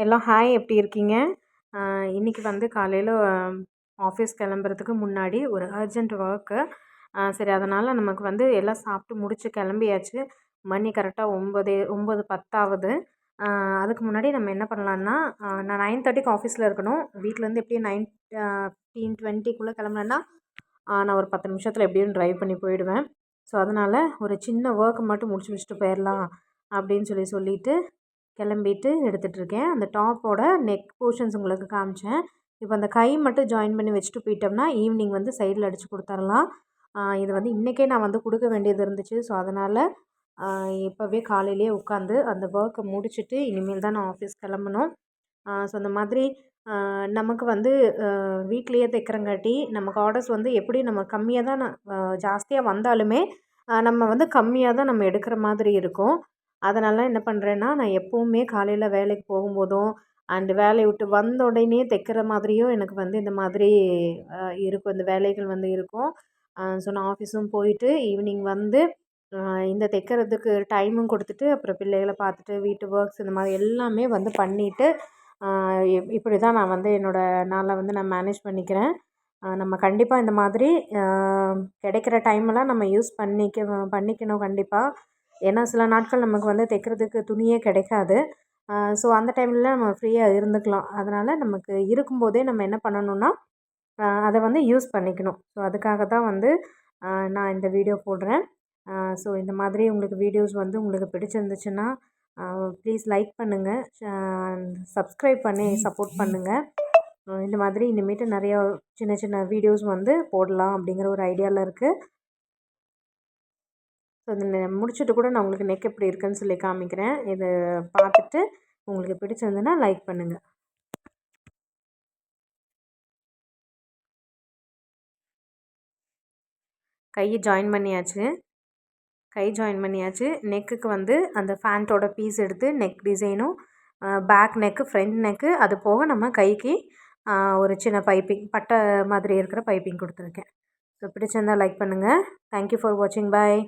எல்லாம் ஹாய், எப்படி இருக்கீங்க? இன்றைக்கி வந்து காலையில் ஆஃபீஸ் கிளம்புறதுக்கு முன்னாடி ஒரு அர்ஜென்ட் ஒர்க்கு. சரி, அதனால் நமக்கு வந்து எல்லாம் சாப்பிட்டு முடிச்சு கிளம்பியாச்சு. மணி கரெக்டாக 9:10 ஆகுது. அதுக்கு முன்னாடி நம்ம என்ன பண்ணலான்னா, நான் 9:30க்கு ஆஃபீஸில் இருக்கணும். வீட்டிலேருந்து எப்படியும் 9:15-20க்குள்ளே கிளம்புனேன்னா நான் ஒரு 10 நிமிஷத்தில் எப்படியும் ட்ரைவ் பண்ணி போயிடுவேன். ஸோ அதனால் ஒரு சின்ன ஒர்க் மட்டும் முடிச்சு வச்சுட்டு போயிடலாம் அப்படின்னு சொல்லிட்டு கிளம்பிட்டு எடுத்துகிட்ருக்கேன். அந்த டாப்போட நெக் போர்ஷன்ஸ் உங்களுக்கு காமிச்சேன். இப்போ அந்த கை மட்டும் ஜாயின் பண்ணி வச்சுட்டு போயிட்டோம்னா ஈவினிங் வந்து சைடில் அடித்து கொடுத்துர்லாம். இது வந்து இன்றைக்கே நான் வந்து கொடுக்க வேண்டியது இருந்துச்சு. ஸோ அதனால் இப்போவே காலையிலேயே உட்காந்து அந்த ஒர்க்கை முடிச்சுட்டு இனிமேல் தான் நான் ஆஃபீஸ் கிளம்பணும். ஸோ அந்த மாதிரி நமக்கு வந்து வீட்லேயே தைக்கிறங்காட்டி நமக்கு ஆர்டர்ஸ் வந்து எப்படி நம்ம கம்மியாக தான் ஜாஸ்தியாக வந்தாலுமே நம்ம வந்து கம்மியாக தான் நம்ம எடுக்கிற மாதிரி இருக்கும். அதனால என்ன பண்ணுறேன்னா, நான் எப்போவுமே காலையில் வேலைக்கு போகும்போதும் அண்டு வேலையை விட்டு வந்த உடனே தைக்கிற மாதிரியும் எனக்கு வந்து இந்த மாதிரி இருக்கும். இந்த வேலைகள் வந்து இருக்கும். ஸோ நான் ஆஃபீஸும் போயிட்டு ஈவினிங் வந்து இந்த தைக்கிறதுக்கு டைமும் கொடுத்துட்டு அப்புறம் பிள்ளைகளை பார்த்துட்டு வீட்டு ஒர்க்ஸ் இந்த மாதிரி எல்லாமே வந்து பண்ணிவிட்டு இப்படி தான் நான் வந்து என்னோடய நாளை வந்து நான் மேனேஜ் பண்ணிக்கிறேன். நம்ம கண்டிப்பாக இந்த மாதிரி கிடைக்கிற டைமெல்லாம் நம்ம யூஸ் பண்ணிக்கணும் கண்டிப்பாக. ஏன்னா சில நாட்கள் நமக்கு வந்து தைக்கிறதுக்கு துணியே கிடைக்காது. ஸோ அந்த டைமில் நம்ம ஃப்ரீயாக இருந்துக்கலாம். அதனால் நமக்கு இருக்கும்போதே நம்ம என்ன பண்ணணும்னா அதை வந்து யூஸ் பண்ணிக்கணும். ஸோ அதுக்காக தான் வந்து நான் இந்த வீடியோ போடுறேன். ஸோ இந்த மாதிரி உங்களுக்கு வீடியோஸ் வந்து உங்களுக்கு பிடிச்சிருந்துச்சுன்னா ப்ளீஸ் லைக் பண்ணுங்கள், சப்ஸ்கிரைப் பண்ணி சப்போர்ட் பண்ணுங்கள். இந்த மாதிரி இனிமேட்டு நிறையா சின்ன சின்ன வீடியோஸ் வந்து போடலாம் அப்படிங்கிற ஒரு ஐடியாவில் இருக்குது. ஸோ இதை முடிச்சுட்டு கூட நான் உங்களுக்கு நெக் எப்படி இருக்குன்னு சொல்லி காமிக்கிறேன். இதை பார்த்துட்டு உங்களுக்கு பிடிச்சிருந்துன்னா லைக் பண்ணுங்கள். கை ஜாயின் பண்ணியாச்சு. நெக்குக்கு வந்து அந்த ஃபேண்ட்டோட பீஸ் எடுத்து நெக் டிசைனும் பேக் நெக்கு, ஃப்ரண்ட் நெக்கு, அது போக நம்ம கைக்கு ஒரு சின்ன பைப்பிங் பட்டை மாதிரி இருக்கிற பைப்பிங் கொடுத்துருக்கேன். ஸோ பிடிச்சிருந்தால் லைக் பண்ணுங்கள். தேங்க்யூ ஃபார் வாட்சிங். பாய்.